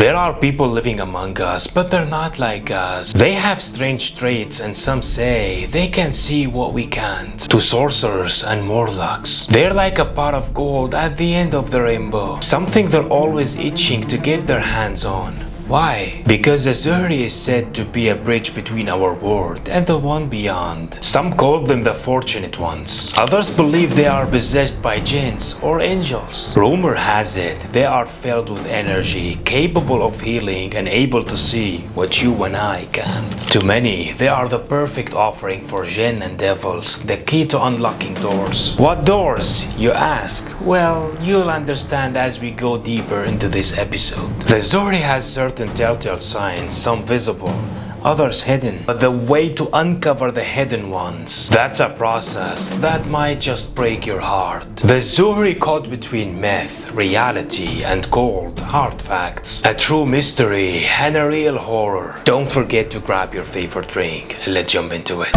There are people living among us, but they're not like us. They have strange traits, and some say they can see what we can't. To sorcerers and warlocks, they're like a pot of gold at the end of the rainbow, something they're always itching to get their hands on. Why? Because the Zuhri is said to be a bridge between our world and the one beyond. Some call them the fortunate ones. Others believe they are possessed by jinns or angels. Rumor has it they are filled with energy, capable of healing and able to see what you and I can't. To many, they are the perfect offering for jinn and devils, the key to unlocking doors. What doors, you ask? Well, you'll understand as we go deeper into this episode. The Zuhri has certain telltale signs, some visible, others hidden. But the way to uncover the hidden ones, that's a process that might just break your heart. The Zuhri caught between myth, reality, and cold, hard facts. A true mystery and a real horror. Don't forget to grab your favorite drink and let's jump into it.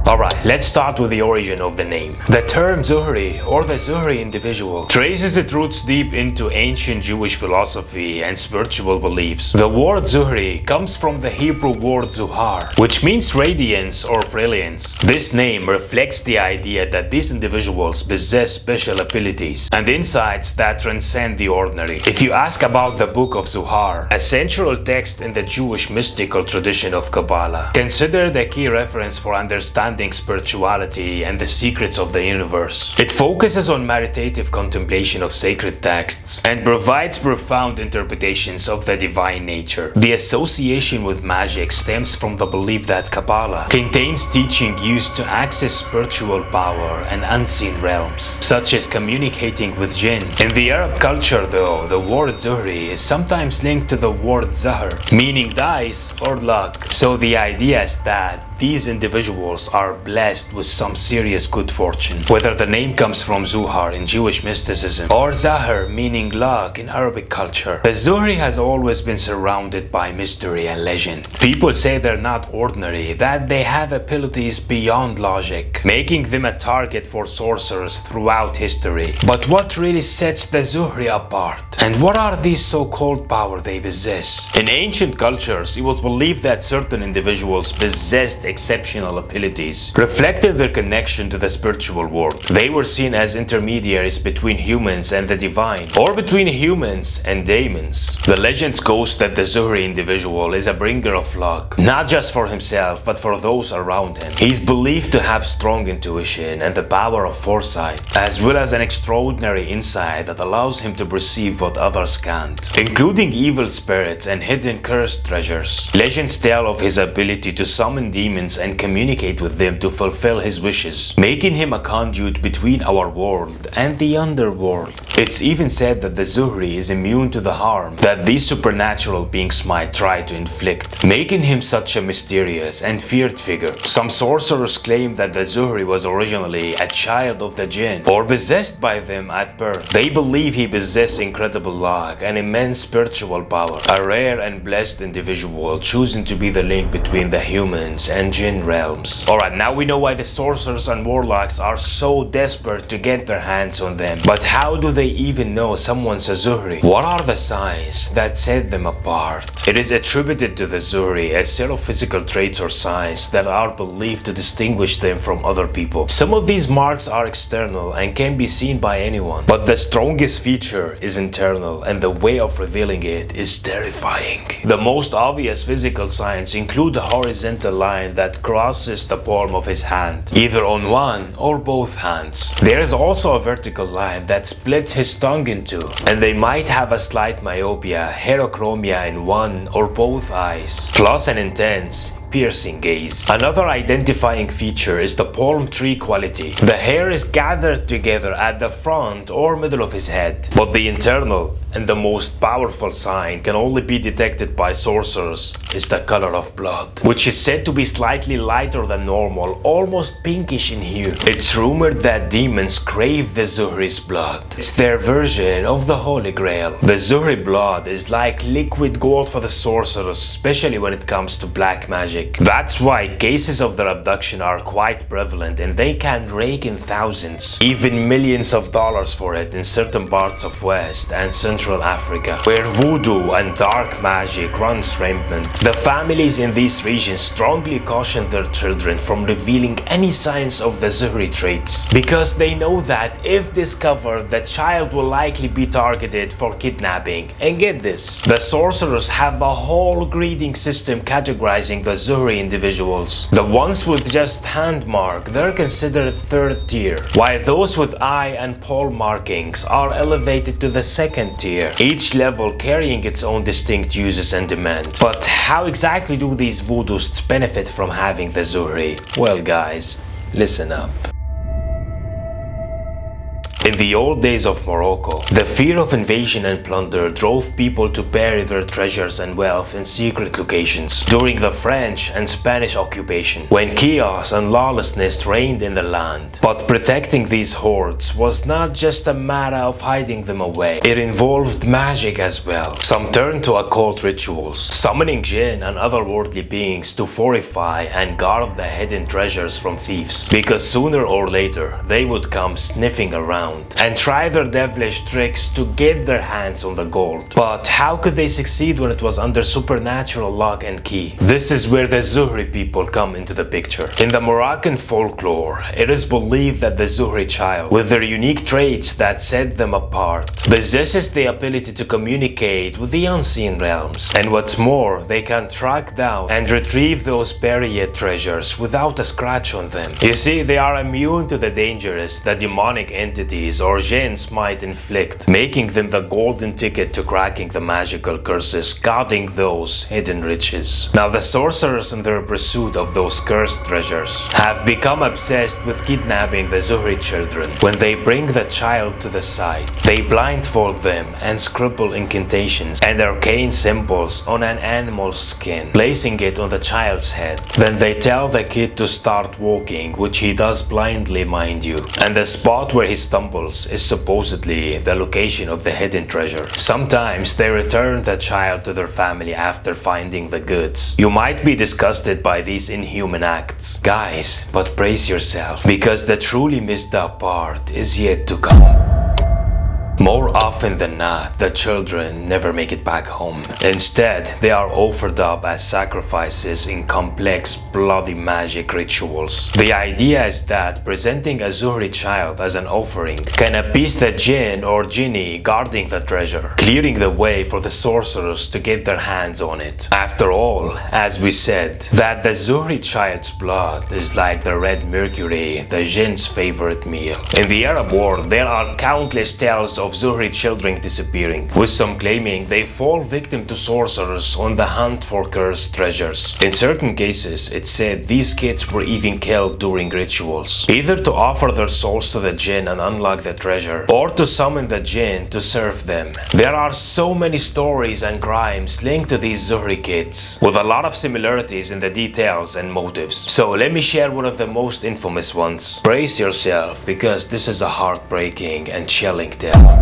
Alright, let's start with the origin of the name. The term Zuhri, or the Zuhri individual, traces its roots deep into ancient Jewish philosophy and spiritual beliefs. The word Zuhri comes from the Hebrew word Zuhar, which means radiance or brilliance. This name reflects the idea that these individuals possess special abilities and insights that transcend the ordinary. If you ask about the Book of Zuhar, a central text in the Jewish mystical tradition of Kabbalah, considered a key reference for understanding spirituality and the secrets of the universe. It focuses on meditative contemplation of sacred texts and provides profound interpretations of the divine nature. The association with magic stems from the belief that Kabbalah contains teaching used to access spiritual power and unseen realms, such as communicating with jinn. In the Arab culture, though, the word Zuhri is sometimes linked to the word Zahr, meaning dice or luck. So the idea is that these individuals are blessed with some serious good fortune. Whether the name comes from Zuhar in Jewish mysticism or Zahr meaning luck in Arabic culture, the Zuhri has always been surrounded by mystery and legend. People say they're not ordinary, that they have abilities beyond logic, making them a target for sorcerers throughout history. But what really sets the Zuhri apart? And what are these so-called powers they possess? In ancient cultures, it was believed that certain individuals possessed exceptional abilities, reflected their connection to the spiritual world. They were seen as intermediaries between humans and the divine, or between humans and demons. The legends boast that the Zuhri individual is a bringer of luck, not just for himself, but for those around him. He is believed to have strong intuition and the power of foresight, as well as an extraordinary insight that allows him to perceive what others can't, including evil spirits and hidden cursed treasures. Legends tell of his ability to summon demons and communicate with them to fulfill his wishes, making him a conduit between our world and the underworld. It's even said that the Zuhri is immune to the harm that these supernatural beings might try to inflict, making him such a mysterious and feared figure. Some sorcerers claim that the Zuhri was originally a child of the Jinn, or possessed by them at birth. They believe he possessed incredible luck and immense spiritual power, a rare and blessed individual choosing to be the link between the humans and Jinn realms. Alright, now we know why the sorcerers and warlocks are so desperate to get their hands on them. But how do they even know someone's a Zuhri? What are the signs that set them apart? It is attributed to the Zuhri a set of physical traits or signs that are believed to distinguish them from other people. Some of these marks are external and can be seen by anyone, but the strongest feature is internal, and the way of revealing it is terrifying. The most obvious physical signs include a horizontal line that crosses the palm of his hand, either on one or both hands. There is also a vertical line that splits his tongue in two, and they might have a slight myopia, heterochromia in one or both eyes, plus an intense, piercing gaze. Another identifying feature is the palm tree quality. The hair is gathered together at the front or middle of his head, but the internal and the most powerful sign can only be detected by sorcerers is the color of blood, which is said to be slightly lighter than normal, almost pinkish in hue. It's rumored that demons crave the Zuhri's blood. It's their version of the Holy Grail. The Zuhri blood is like liquid gold for the sorcerers, especially when it comes to black magic. magic. That's why cases of their abduction are quite prevalent, and they can rake in thousands, even millions of dollars for it in certain parts of West and Central Africa, where voodoo and dark magic runs rampant. The families in these regions strongly caution their children from revealing any signs of the Zuhri traits, because they know that if discovered, the child will likely be targeted for kidnapping. And get this, the sorcerers have a whole grading system categorizing the Zuhri individuals. The ones with just hand mark, they're considered third tier, while those with eye and paw markings are elevated to the second tier, each level carrying its own distinct uses and demands. But how exactly do these voodoists benefit from having the Zuhri? Well guys, listen up. In the old days of Morocco, the fear of invasion and plunder drove people to bury their treasures and wealth in secret locations during the French and Spanish occupation, when chaos and lawlessness reigned in the land. But protecting these hoards was not just a matter of hiding them away. It involved magic as well. Some turned to occult rituals, summoning Jinn and other worldly beings to fortify and guard the hidden treasures from thieves, because sooner or later they would come sniffing around and try their devilish tricks to get their hands on the gold. But how could they succeed when it was under supernatural lock and key? This is where the Zuhri people come into the picture. In the Moroccan folklore, it is believed that the Zuhri child, with their unique traits that set them apart, possesses the ability to communicate with the unseen realms. And what's more, they can track down and retrieve those buried treasures without a scratch on them. You see, they are immune to the dangerous, the demonic entities or jinns might inflict, making them the golden ticket to cracking the magical curses guarding those hidden riches. Now, the sorcerers in their pursuit of those cursed treasures have become obsessed with kidnapping the Zuhri children. When they bring the child to the site, they blindfold them and scribble incantations and arcane symbols on an animal's skin, placing it on the child's head. Then they tell the kid to start walking, which he does blindly, mind you, and the spot where he stumbles is supposedly the location of the hidden treasure. Sometimes they return the child to their family after finding the goods. You might be disgusted by these inhuman acts, guys, but brace yourself, because the truly messed up part is yet to come. More often than not, the children never make it back home. Instead, they are offered up as sacrifices in complex, bloody magic rituals. The idea is that presenting a Zuhri child as an offering can appease the Jinn or Jinni guarding the treasure, clearing the way for the sorcerers to get their hands on it. After all, as we said, that the Zuhri child's blood is like the red mercury, the Jinn's favorite meal. In the Arab world, there are countless tales of Zuhri children disappearing, with some claiming they fall victim to sorcerers on the hunt for cursed treasures. In certain cases, it's said these kids were even killed during rituals, either to offer their souls to the Jinn and unlock the treasure, or to summon the Jinn to serve them. There are so many stories and crimes linked to these Zuhri kids, with a lot of similarities in the details and motives. So let me share one of the most infamous ones. Brace yourself, because this is a heartbreaking and chilling tale.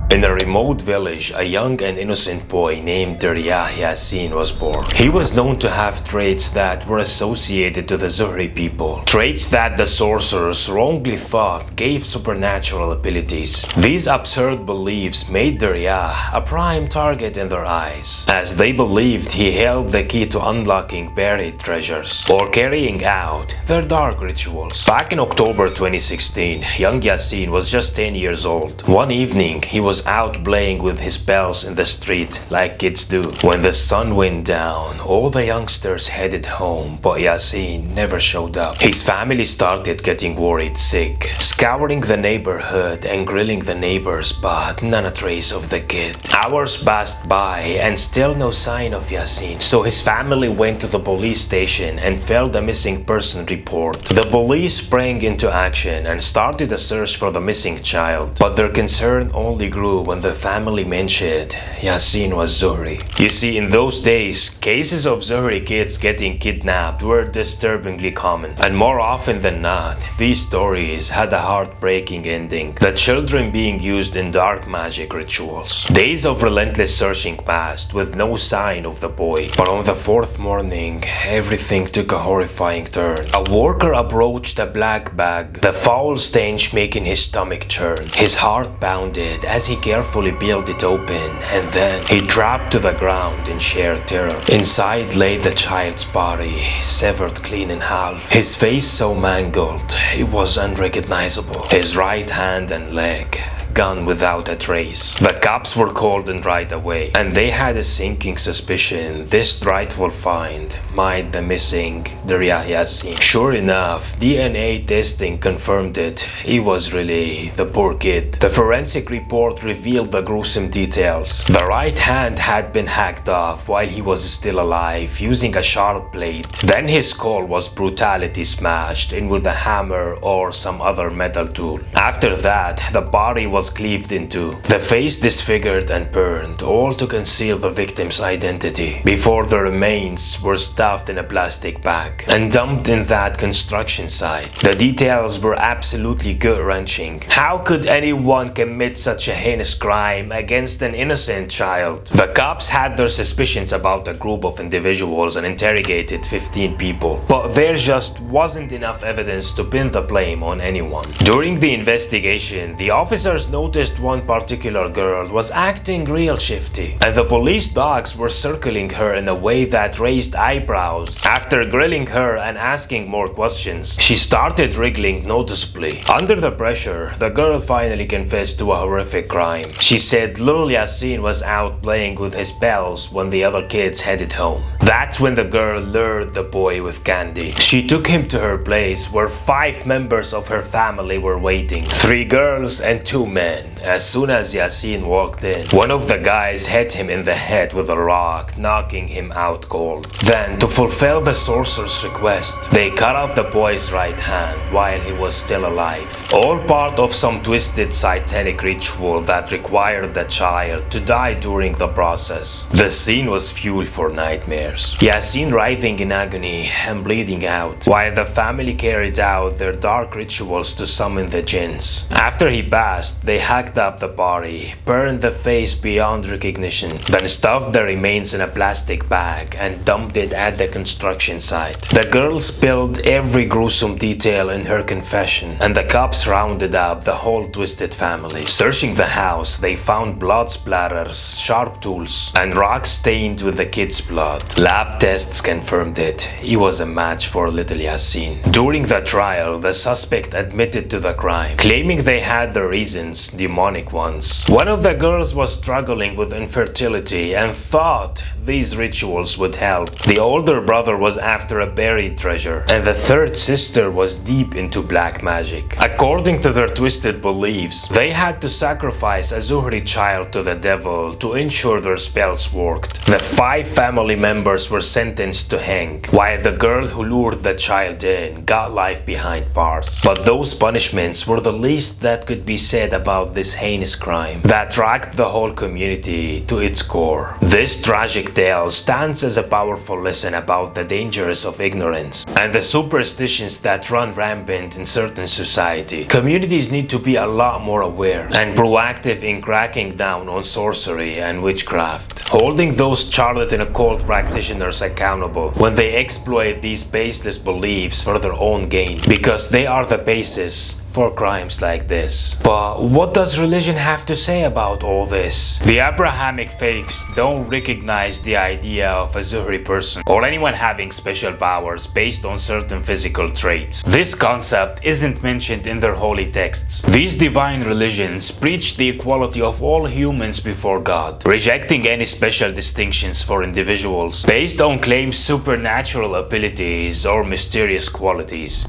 In a remote village, a young and innocent boy named Darya Yassin was born. He was known to have traits that were associated to the Zuhri people, traits that the sorcerers wrongly thought gave supernatural abilities. These absurd beliefs made Darya a prime target in their eyes, as they believed he held the key to unlocking buried treasures or carrying out their dark rituals. Back in October 2016, young Yassin was just 10 years old. One evening, he was out playing with his pals in the street like kids do. When the sun went down, all the youngsters headed home, but Yassin never showed up. His family started getting worried sick, scouring the neighborhood and grilling the neighbors, but not a trace of the kid. Hours passed by and still no sign of Yassin, so his family went to the police station and filed a missing person report. The police sprang into action and started a search for the missing child, but their concern only grew grew when the family mentioned Yasin was Zuhri. You see, in those days, cases of Zuhri kids getting kidnapped were disturbingly common. And more often than not, these stories had a heartbreaking ending. The children being used in dark magic rituals. Days of relentless searching passed with no sign of the boy. But on the fourth morning, everything took a horrifying turn. A worker approached a black bag, the foul stench making his stomach churn. His heart bounded as he carefully peeled it open, and then he dropped to the ground in sheer terror. Inside lay the child's body, severed clean in half. His face so mangled, it was unrecognizable. His right hand and leg gone without a trace. The cops were called in right away, and they had a sinking suspicion this rightful find might the missing Darya Yasin. Sure enough, DNA testing confirmed it. He was really the poor kid. The forensic report revealed the gruesome details. The right hand had been hacked off while he was still alive using a sharp blade. Then his skull was brutally smashed in with a hammer or some other metal tool. After that, the body was cleaved in two, the face disfigured and burned, all to conceal the victim's identity, before the remains were stuffed in a plastic bag and dumped in that construction site. The details were absolutely gut-wrenching. How could anyone commit such a heinous crime against an innocent child? The cops had their suspicions about a group of individuals and interrogated 15 people, but there just wasn't enough evidence to pin the blame on anyone. During the investigation, the officers noticed one particular girl was acting real shifty, and the police dogs were circling her in a way that raised eyebrows. After grilling her and asking more questions, she started wriggling noticeably. Under the pressure, the girl finally confessed to a horrific crime. She said little Yasin was out playing with his pals when the other kids headed home. That's when the girl lured the boy with candy. She took him to her place where 5 members of her family were waiting, 3 girls and 2 men. As soon as Yasin walked in, one of the guys hit him in the head with a rock, knocking him out cold. Then, to fulfill the sorcerer's request, they cut off the boy's right hand while he was still alive. All part of some twisted satanic ritual that required the child to die during the process. The scene was fuel for nightmares. Yasin writhing in agony and bleeding out, while the family carried out their dark rituals to summon the jinns. After he passed, they hacked up the body, burned the face beyond recognition, then stuffed the remains in a plastic bag and dumped it at the construction site. The girl spilled every gruesome detail in her confession, and the cops rounded up the whole twisted family. Searching the house, they found blood splatters, sharp tools, and rocks stained with the kid's blood. Lab tests confirmed it. He was a match for little Yasin. During the trial, the suspect admitted to the crime, claiming they had their reasons, demonic ones. One of the girls was struggling with infertility and thought these rituals would help. The older brother was after a buried treasure, and the third sister was deep into black magic. According to their twisted beliefs, they had to sacrifice a Zuhri child to the devil to ensure their spells worked. The 5 family members were sentenced to hang, while the girl who lured the child in got life behind bars. But those punishments were the least that could be said about this heinous crime that rocked the whole community to its core. This tragic tale stands as a powerful lesson about the dangers of ignorance and the superstitions that run rampant in certain society. Communities need to be a lot more aware and proactive in cracking down on sorcery and witchcraft, holding those charlatan occult practitioners accountable when they exploit these baseless beliefs for their own gain, because they are the basis for crimes like this. But what does religion have to say about all this? The Abrahamic faiths don't recognize the idea of a Zuhri person or anyone having special powers based on certain physical traits. This concept isn't mentioned in their holy texts. These divine religions preach the equality of all humans before God, rejecting any special distinctions for individuals based on claimed supernatural abilities or mysterious qualities.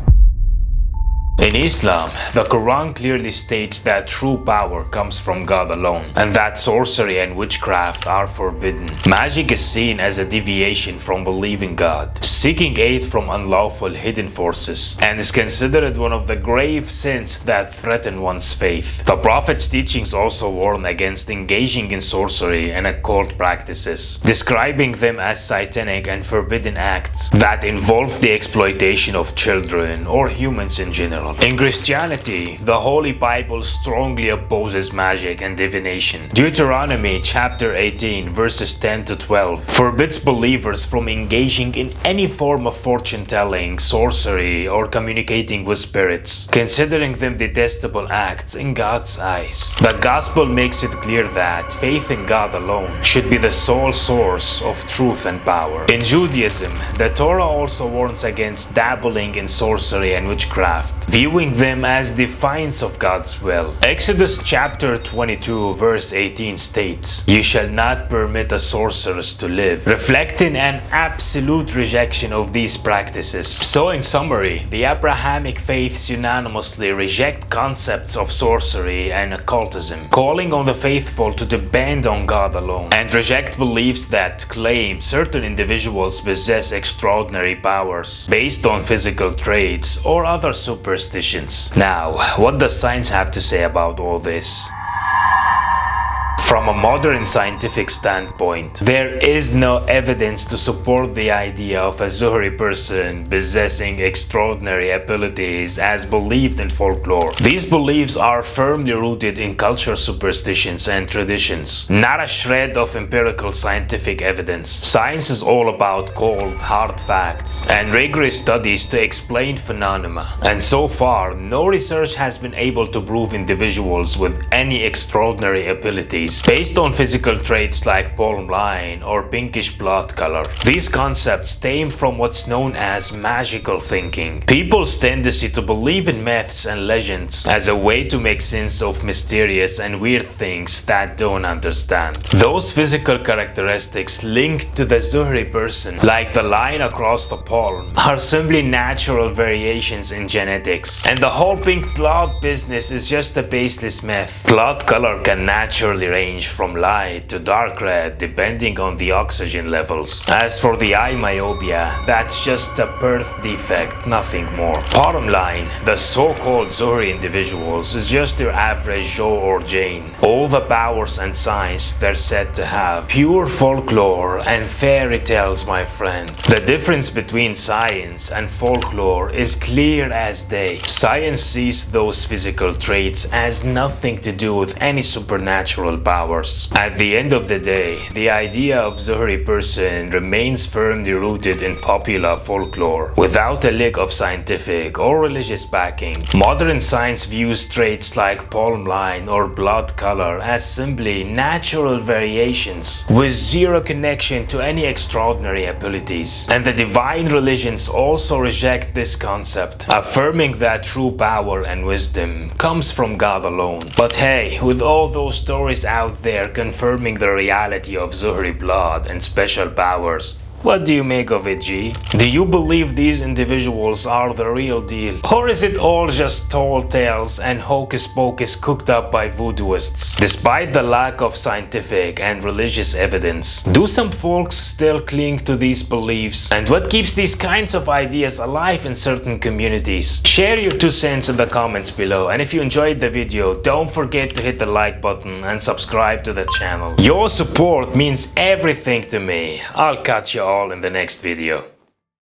In Islam, the Quran clearly states that true power comes from God alone, and that sorcery and witchcraft are forbidden. Magic is seen as a deviation from believing God, seeking aid from unlawful hidden forces, and is considered one of the grave sins that threaten one's faith. The Prophet's teachings also warn against engaging in sorcery and occult practices, describing them as satanic and forbidden acts that involve the exploitation of children or humans in general. In Christianity, the Holy Bible strongly opposes magic and divination. Deuteronomy chapter 18 verses 10 to 12 forbids believers from engaging in any form of fortune telling, sorcery, or communicating with spirits, considering them detestable acts in God's eyes. The gospel makes it clear that faith in God alone should be the sole source of truth and power. In Judaism, the Torah also warns against dabbling in sorcery and witchcraft, viewing them as defiance of God's will. Exodus chapter 22 verse 18 states, "You shall not permit a sorceress to live," reflecting an absolute rejection of these practices. So in summary, the Abrahamic faiths unanimously reject concepts of sorcery and occultism, calling on the faithful to depend on God alone, and reject beliefs that claim certain individuals possess extraordinary powers based on physical traits or other superstitions. Now, what does science have to say about all this? From a modern scientific standpoint, there is no evidence to support the idea of a Zuhri person possessing extraordinary abilities as believed in folklore. These beliefs are firmly rooted in cultural superstitions and traditions, not a shred of empirical scientific evidence. Science is all about cold, hard facts and rigorous studies to explain phenomena. And so far, no research has been able to prove individuals with any extraordinary abilities based on physical traits like palm line or pinkish blood color. These concepts stem from what's known as magical thinking, people's tendency to believe in myths and legends as a way to make sense of mysterious and weird things that don't understand. Those physical characteristics linked to the Zuhri person, like the line across the palm, are simply natural variations in genetics, and the whole pink blood business is just a baseless myth. Blood color can naturally range from light to dark red depending on the oxygen levels. As for the eye myopia, that's just a birth defect, nothing more. Bottom line, the so-called Zuhri individuals is just your average Joe or Jane. All the powers and science they're said to have, pure folklore and fairy tales, my friend. The difference between science and folklore is clear as day. Science sees those physical traits as nothing to do with any supernatural powers. At the end of the day, the idea of Zuhri person remains firmly rooted in popular folklore, without a lick of scientific or religious backing. Modern science views traits like palm line or blood color as simply natural variations with zero connection to any extraordinary abilities. And the divine religions also reject this concept, affirming that true power and wisdom comes from God alone. But hey, with all those stories out there confirming the reality of Zuhri blood and special powers, what do you make of it, G? Do you believe these individuals are the real deal? Or is it all just tall tales and hocus pocus cooked up by voodooists? Despite the lack of scientific and religious evidence, do some folks still cling to these beliefs? And what keeps these kinds of ideas alive in certain communities? Share your 2 cents in the comments below, and if you enjoyed the video, don't forget to hit the like button and subscribe to the channel. Your support means everything to me. I'll catch you all in the next video.